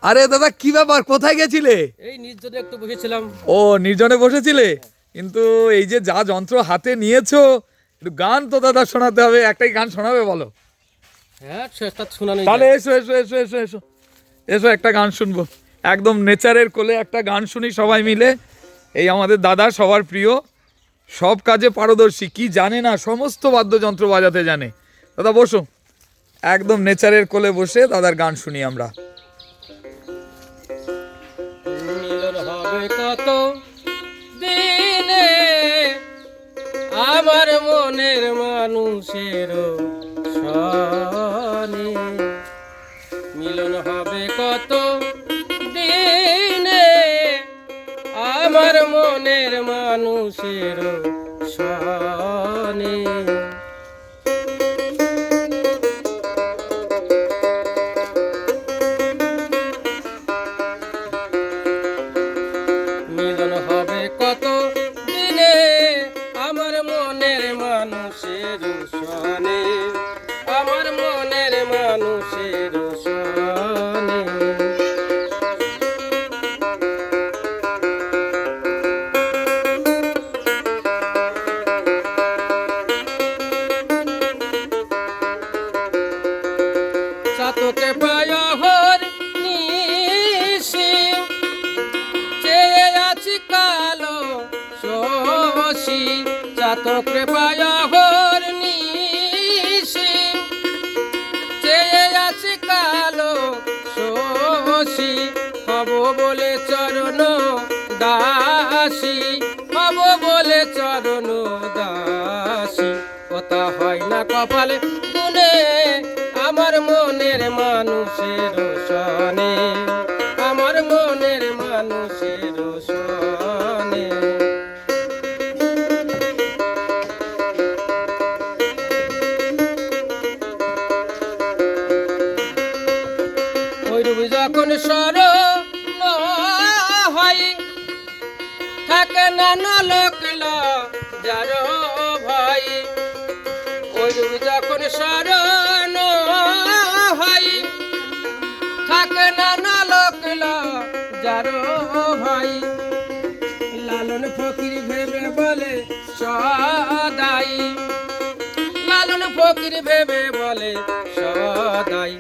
আরে দাদা কি ব্যাপার, কোথায় গেছিলে? এই নির্জনে একটু বসেছিলাম। ও নির্জনে বসেছিলে, কিন্তু এই যে যা যন্ত্র হাতে নিয়েছো, একটু গান তো দাদা শোনাতে হবে, একটাই গান শোনাবে বলো। হ্যাঁ সেটা শোনানো তাহলে এসো এসো এসো এসো এসো এসো, একটা গান শুনবো, একদম নেচারের কোলে একটা গান শুনি সবাই মিলে। এই আমাদের দাদা সবার প্রিয়, সব কাজে পারদর্শী, কি জানে না, সমস্ত বাদ্যযন্ত্র বাজাতে জানে। দাদা বসো, একদম নেচারের কোলে বসে দাদার গান শুনি আমরা। মিলন হবে কত দিনে আমার মনের মানুষের সনে, মিলন হবে কত দিনে আমার মনের মানুষের সনে। মিলন হবে কত দিনে আমার মনের মানুষের সনে, আমার মনের মানুষের সনে। চাতকে পায় হর নিশি চেয়ে আছি কালো শশী, চাতকে পায় হর নিশি চেয়ে আছি কালো শশী। হব বলে চরণ দাসী, হব বলে চরণ দাসী, কথা হয় না কপালে গুনে আমার মনের মানুষের সনে, আমার মনের মানুষের সনে। ওইরূপ যখন স্মরণ হয় থাকে না নলকল যার ভাই, ওইরূপ যখন স্মরণ হয় থাকে না নলকল যার ভাই। লালন ফকির ভেবে বলে সদাই, লালন ফকির ভেবে বলে সদাই,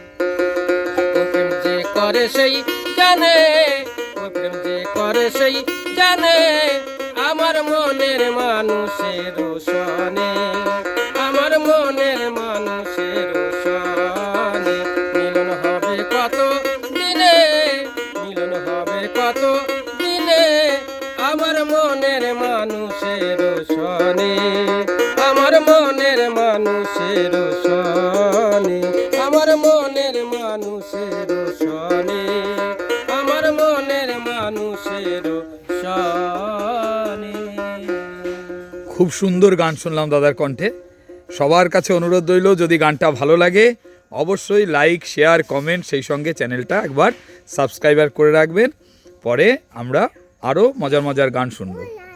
ও প্রেম যে করে সেই জানে, ও প্রেম যে করে সেই জানে আমার মনের মানুষের সনে, আমার মনের মানুষের সনে। মিলন হবে কত দিনে, মিলন হবে কত দিনে আমার মনের মানুষের সনে, আমার মনের মানুষের সনে, আমার মনের মানুষের সনে, আমার মনের মানুষের সনে। খুব সুন্দর গান শুনলাম দাদার কণ্ঠে। সবার কাছে অনুরোধ রইল, যদি গানটা ভালো লাগে অবশ্যই লাইক শেয়ার কমেন্ট, সেই সঙ্গে চ্যানেলটা একবার সাবস্ক্রাইবার করে রাখবেন। পরে আমরা আরও মজার মজার গান শুনবো।